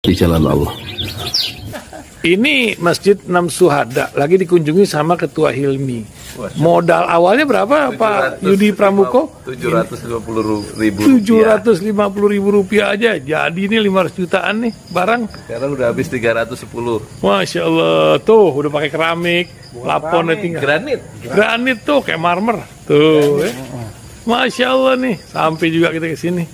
di jalan Allah. Ini Masjid Enam Syuhada lagi dikunjungi sama Ketua Hilmi. Modal awalnya berapa Pak Yudi Pramuko? 750.000 Rp750.000 aja. Jadi ini 500 jutaan nih barang. Sekarang udah habis 310. Masya Allah, tuh udah pakai keramik, laponnya tinggal. Granit tuh kayak marmer. Tuh, Masya Allah nih, sampai juga kita ke sini.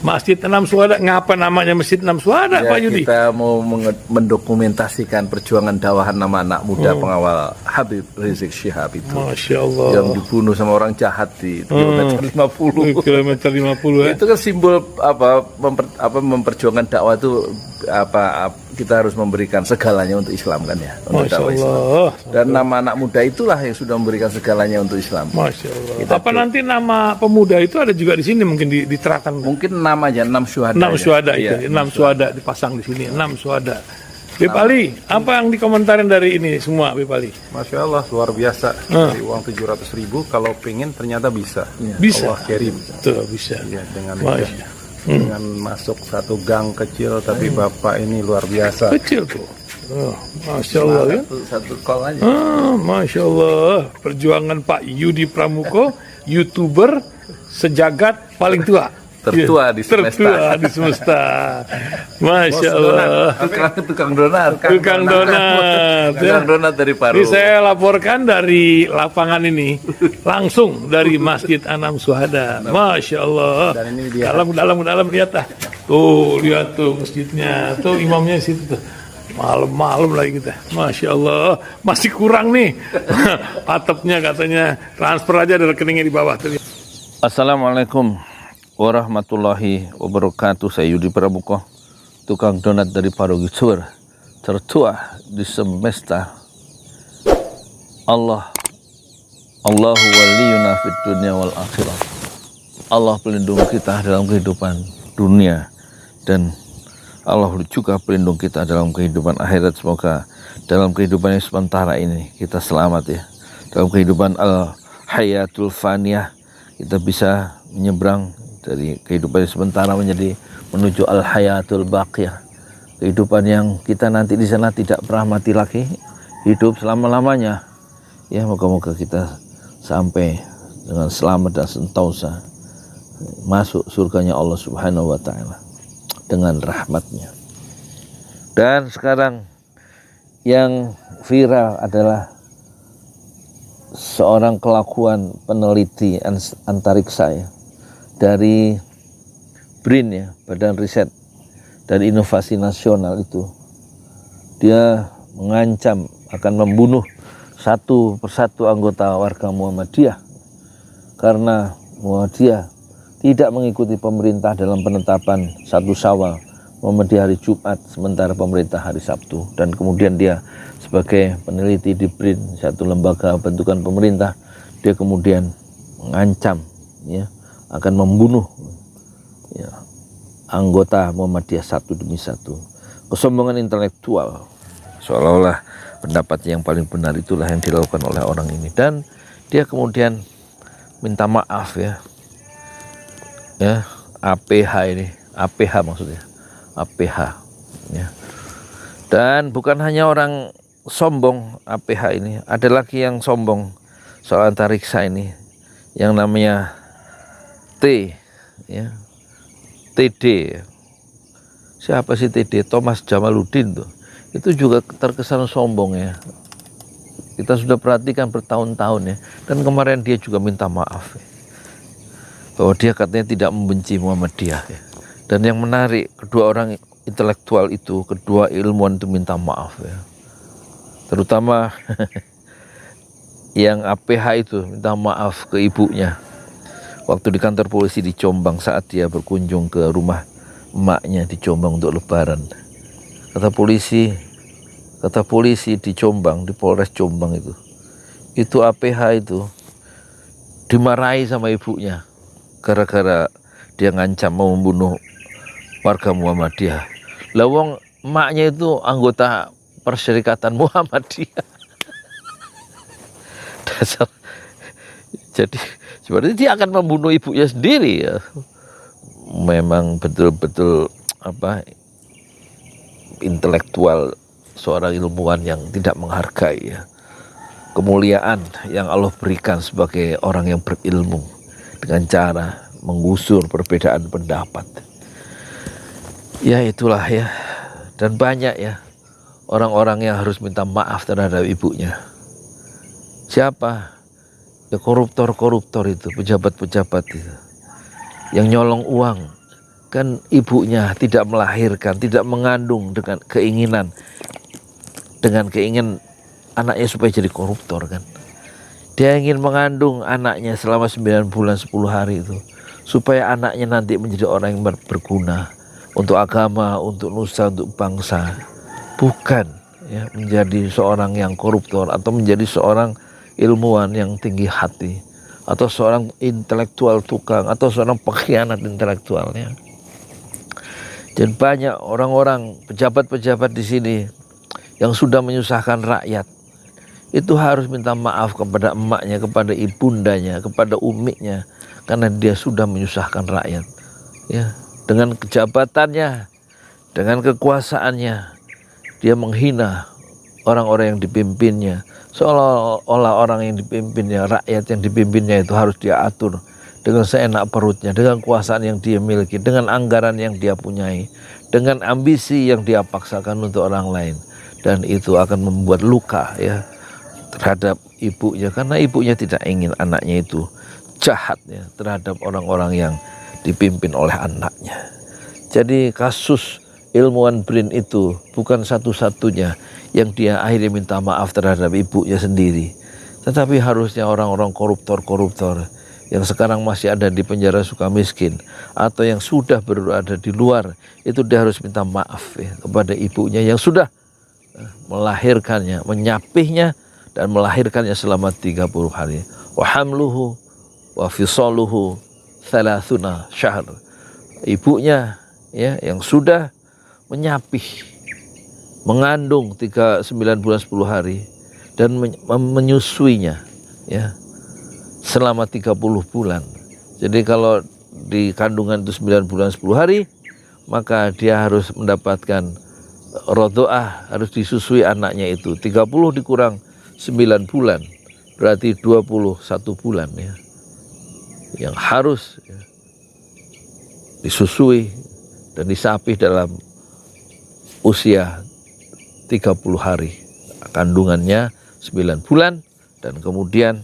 Masjid Enam Syuhada, ngapa namanya Masjid Enam Syuhada, Ya, Pak Yudi? kita mau mendokumentasikan perjuangan dakwah nama anak muda pengawal Habib Rizik Syihab itu. Masya Allah. Yang dibunuh sama orang jahat di kilometer 50. Kilometer 50 ya. Itu kan simbol memperjuangkan dakwah itu kita harus memberikan segalanya untuk Islam kan ya, untuk Masya dakwah Islam. Allah. Dan nama anak muda itulah yang sudah memberikan segalanya untuk Islam. Masya Allah. Apa nanti nama pemuda itu ada juga di sini mungkin diterapkan? Mungkin namanya 6 syuhada. 6 syuhada itu, Iya, 6 syuhada dipasang di sini, 6 syuhada. Bipali, apa yang dikomentarin dari ini semua, Bipali? Masya Allah, luar biasa. Dari uang 700.000, kalau pengen ternyata bisa. Bisa. Allah kirim. Tuh, bisa. Ya, dengan Masya. dengan masuk satu gang kecil, tapi Bapak ini luar biasa. Kecil tuh. Oh, Masya Allah ya. Satu call aja. Masya Allah. Perjuangan Pak Yudi Pramuko, YouTuber sejagat paling tua. Tertua di semesta. Tertua di semesta. Masya Allah. Tukang donat. Tukang donat. Tukang donat dari Paru. Ini saya laporkan dari lapangan ini, langsung dari Masjid Enam Syuhada. Masya Allah. Dan ini dia. Dalam lihat ah. Tuh lihat tuh masjidnya, tuh imamnya di situ tuh. Malam-malam lagi kita. Masya Allah. Masih kurang nih. Atapnya katanya transfer aja dari rekeningnya di bawah tuh. Assalamualaikum warahmatullahi wabarakatuh. Saya Yudi Pramuko, tukang donat dari Paru Gitsur, tertua di semesta. Allahu waliyuna fid dunya wal akhirah. Allah pelindung kita dalam kehidupan dunia, dan Allah juga pelindung kita dalam kehidupan akhirat. Semoga dalam kehidupan yang sementara ini kita selamat ya. Dalam kehidupan al-hayatul faniyah kita bisa menyeberang dari kehidupan yang sementara menuju al-hayatul baqiyah, kehidupan yang kita nanti di sana tidak pernah mati lagi, hidup selama-lamanya. Ya, moga-moga kita sampai dengan selamat dan sentosa masuk surganya Allah Subhanahu wa taala dengan rahmatnya. Dan sekarang yang viral adalah seorang kelakuan peneliti antariksa ya, dari BRIN ya, Badan Riset dan Inovasi Nasional itu. Dia mengancam akan membunuh satu persatu anggota warga Muhammadiyah karena Muhammadiyah tidak mengikuti pemerintah dalam penetapan 1 Syawal Muhammadiyah hari Jumat, sementara pemerintah hari Sabtu. Dan kemudian dia sebagai peneliti di BRIN, satu lembaga bentukan pemerintah, dia kemudian mengancam ya, akan membunuh ya, anggota Muhammadiyah satu demi satu. Kesombongan intelektual, seolah-olah pendapat yang paling benar itulah yang dilakukan oleh orang ini. Dan dia kemudian minta maaf ya, APH ini, APH maksudnya, APH ya. Dan bukan hanya orang sombong APH ini, ada lagi yang sombong soal antariksa ini, yang namanya T ya, TD. Siapa sih TD? Thomas Jamaluddin tuh. Itu juga terkesan sombong ya. Kita sudah perhatikan bertahun-tahun ya. Dan kemarin dia juga minta maaf ya, bahwa dia katanya tidak membenci Muhammadiyah ya. Dan yang menarik, kedua orang intelektual itu, kedua ilmuwan itu minta maaf ya. Terutama yang APH itu minta maaf ke ibunya waktu di kantor polisi di Jombang saat dia berkunjung ke rumah emaknya di Jombang untuk lebaran. Kata polisi di Jombang, di Polres Jombang itu APH itu dimarahi sama ibunya gara-gara dia ngancam mau membunuh warga Muhammadiyah. Lah wong emaknya itu anggota Perserikatan Muhammadiyah. Dasar. Jadi sebenarnya dia akan membunuh ibunya sendiri ya. Memang betul-betul intelektual, seorang ilmuwan yang tidak menghargai ya, kemuliaan yang Allah berikan sebagai orang yang berilmu dengan cara menggusur perbedaan pendapat. Ya itulah ya. Dan banyak ya orang-orang yang harus minta maaf terhadap ibunya. Siapa? Ya koruptor-koruptor itu, pejabat-pejabat itu. Yang nyolong uang. Kan ibunya tidak melahirkan, tidak mengandung dengan keinginan anaknya supaya jadi koruptor kan. Dia ingin mengandung anaknya selama 9 bulan 10 hari itu supaya anaknya nanti menjadi orang yang berguna untuk agama, untuk nusa, untuk bangsa. Bukan ya menjadi seorang yang koruptor atau menjadi seorang ilmuwan yang tinggi hati atau seorang intelektual tukang atau seorang pengkhianat intelektualnya. Dan banyak orang-orang pejabat-pejabat di sini yang sudah menyusahkan rakyat itu harus minta maaf kepada emaknya, kepada ibundanya, kepada umiknya karena dia sudah menyusahkan rakyat. Ya, dengan kejabatannya, dengan kekuasaannya, dia menghina orang-orang yang dipimpinnya. Seolah-olah orang yang dipimpinnya, rakyat yang dipimpinnya itu harus dia atur dengan seenak perutnya, dengan kekuasaan yang dia miliki, dengan anggaran yang dia punyai, dengan ambisi yang dia paksakan untuk orang lain. Dan itu akan membuat luka ya terhadap ibunya, karena ibunya tidak ingin anaknya itu jahat ya terhadap orang-orang yang dipimpin oleh anaknya. Jadi kasus ilmuwan Brin itu bukan satu-satunya yang dia akhirnya minta maaf terhadap ibunya sendiri, tetapi harusnya orang-orang koruptor-koruptor yang sekarang masih ada di penjara Sukamiskin atau yang sudah berada di luar, itu dia harus minta maaf ya kepada ibunya yang sudah melahirkannya, menyapihnya dan melahirkannya selama 30 hari. Wa hamluhu wa fisaluhu 30 syahr. Ibunya ya yang sudah menyapih, mengandung 9 bulan 10 hari dan menyusuinya ya selama 30 bulan. Jadi kalau di kandungan itu 9 bulan 10 hari, maka dia harus mendapatkan rodoah, harus disusui anaknya itu. 30 dikurang 9 bulan berarti 21 bulan ya yang harus ya, disusui dan disapih dalam usia 30 hari. Kandungannya 9 bulan dan kemudian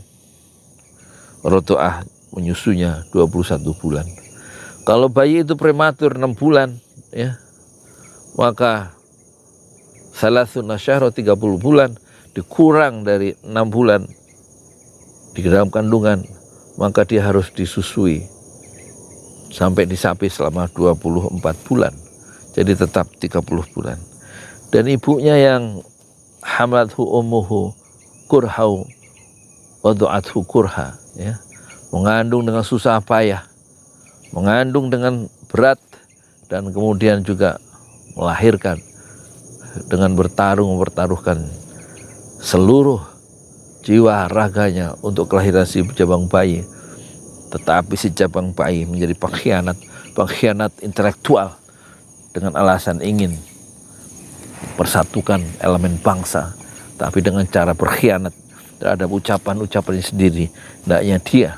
rodoah menyusunya 21 bulan. Kalau bayi itu prematur 6 bulan ya, maka salasuna syahra 30 bulan dikurang dari 6 bulan di dalam kandungan, maka dia harus disusui sampai disapih selama 24 bulan. Jadi tetap 30 bulan. Dan ibunya yang hamalathu ummuhu kurhau wadu'athu kurha ya, mengandung dengan susah payah, mengandung dengan berat dan kemudian juga melahirkan dengan mempertaruhkan seluruh jiwa raganya untuk kelahiran si jabang bayi. Tetapi si jabang bayi menjadi pengkhianat intelektual dengan alasan ingin persatukan elemen bangsa, tapi dengan cara berkhianat terhadap ucapan-ucapannya sendiri. Hendaknya dia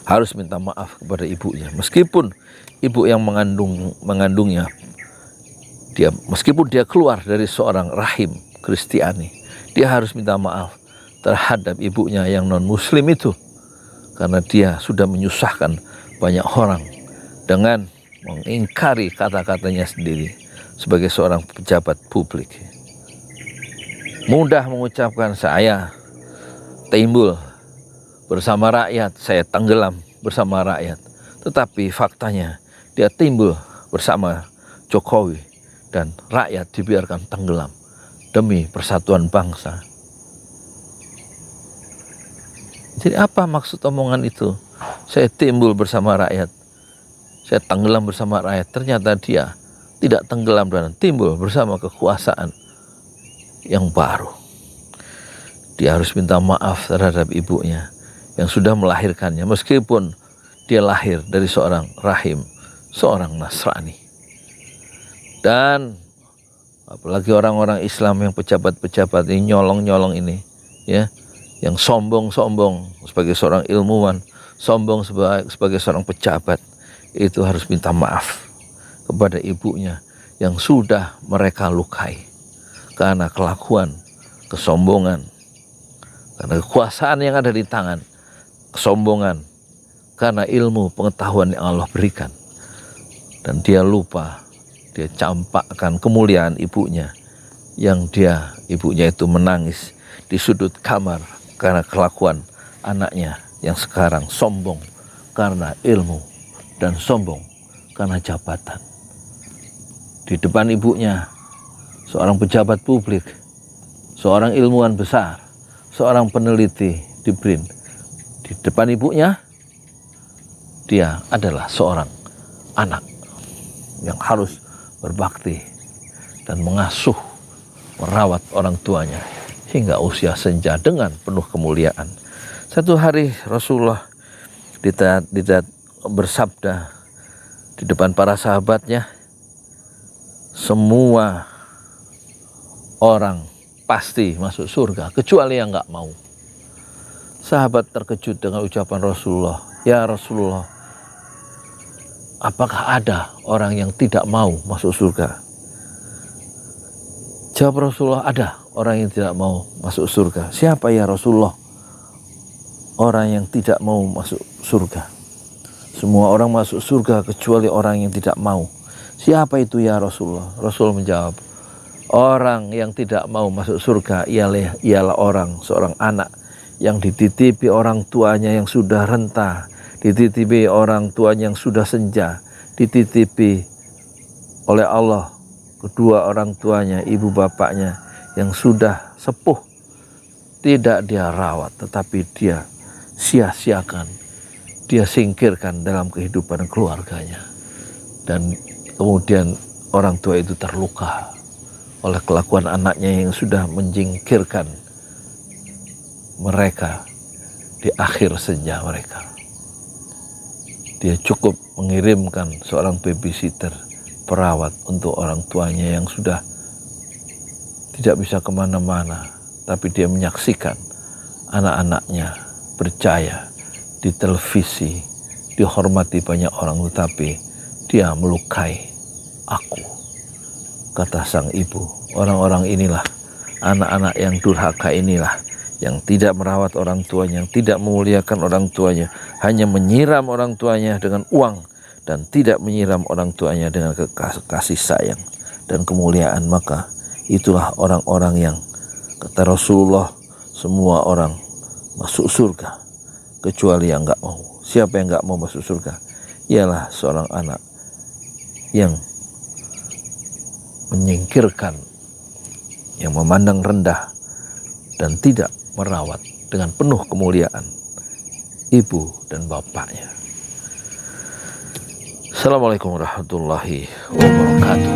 harus minta maaf kepada ibunya, meskipun ibu yang mengandungnya meskipun dia keluar dari seorang rahim Kristiani, dia harus minta maaf terhadap ibunya yang non muslim itu, karena dia sudah menyusahkan banyak orang dengan mengingkari kata-katanya sendiri sebagai seorang pejabat publik. Mudah mengucapkan saya timbul bersama rakyat, saya tenggelam bersama rakyat, tetapi faktanya dia timbul bersama Jokowi dan rakyat dibiarkan tenggelam demi persatuan bangsa. Jadi apa maksud omongan itu? Saya timbul bersama rakyat, saya tenggelam bersama rakyat. Ternyata dia tidak tenggelam dan timbul bersama kekuasaan yang baru. Dia harus minta maaf terhadap ibunya yang sudah melahirkannya, meskipun dia lahir dari seorang rahim, seorang Nasrani. Dan apalagi orang-orang Islam yang pejabat-pejabat ini, nyolong-nyolong ini, ya, yang sombong-sombong sebagai seorang ilmuwan, sombong sebagai seorang pejabat, itu harus minta maaf kepada ibunya yang sudah mereka lukai karena kelakuan, kesombongan, karena kekuasaan yang ada di tangan, kesombongan, karena ilmu pengetahuan yang Allah berikan. Dan dia lupa, dia campakkan kemuliaan ibunya, yang ibunya itu menangis di sudut kamar karena kelakuan anaknya yang sekarang sombong karena ilmu dan sombong karena jabatan. Di depan ibunya, seorang pejabat publik, seorang ilmuwan besar, seorang peneliti di BRIN. Di depan ibunya, dia adalah seorang anak yang harus berbakti dan mengasuh, merawat orang tuanya hingga usia senja dengan penuh kemuliaan. Satu hari Rasulullah bersabda di depan para sahabatnya, semua orang pasti masuk surga kecuali yang nggak mau. Sahabat terkejut dengan ucapan Rasulullah, ya Rasulullah, apakah ada orang yang tidak mau masuk surga? Jawab Rasulullah, ada orang yang tidak mau masuk surga. Siapa ya Rasulullah orang yang tidak mau masuk surga? Semua orang masuk surga kecuali orang yang tidak mau. Siapa itu ya Rasulullah? Rasul menjawab, orang yang tidak mau masuk surga ialah seorang anak yang dititipi orang tuanya yang sudah renta, dititipi orang tuanya yang sudah senja, dititipi oleh Allah kedua orang tuanya, ibu bapaknya yang sudah sepuh. Tidak dia rawat, tetapi dia sia-siakan, dia singkirkan dalam kehidupan keluarganya. Dan kemudian orang tua itu terluka oleh kelakuan anaknya yang sudah menyingkirkan mereka di akhir senja mereka. Dia cukup mengirimkan seorang babysitter, perawat untuk orang tuanya yang sudah tidak bisa kemana-mana, tapi dia menyaksikan anak-anaknya berjaya di televisi, dihormati banyak orang, tetapi dia melukai aku. Kata sang ibu, orang-orang inilah, anak-anak yang durhaka inilah, yang tidak merawat orang tuanya, yang tidak memuliakan orang tuanya, hanya menyiram orang tuanya dengan uang dan tidak menyiram orang tuanya dengan kasih sayang dan kemuliaan. Maka itulah orang-orang yang, kata Rasulullah, semua orang masuk surga kecuali yang enggak mau. Siapa yang enggak mau masuk surga? Ialah seorang anak yang menyingkirkan, yang memandang rendah dan tidak merawat dengan penuh kemuliaan ibu dan bapaknya. Assalamualaikum warahmatullahi wabarakatuh.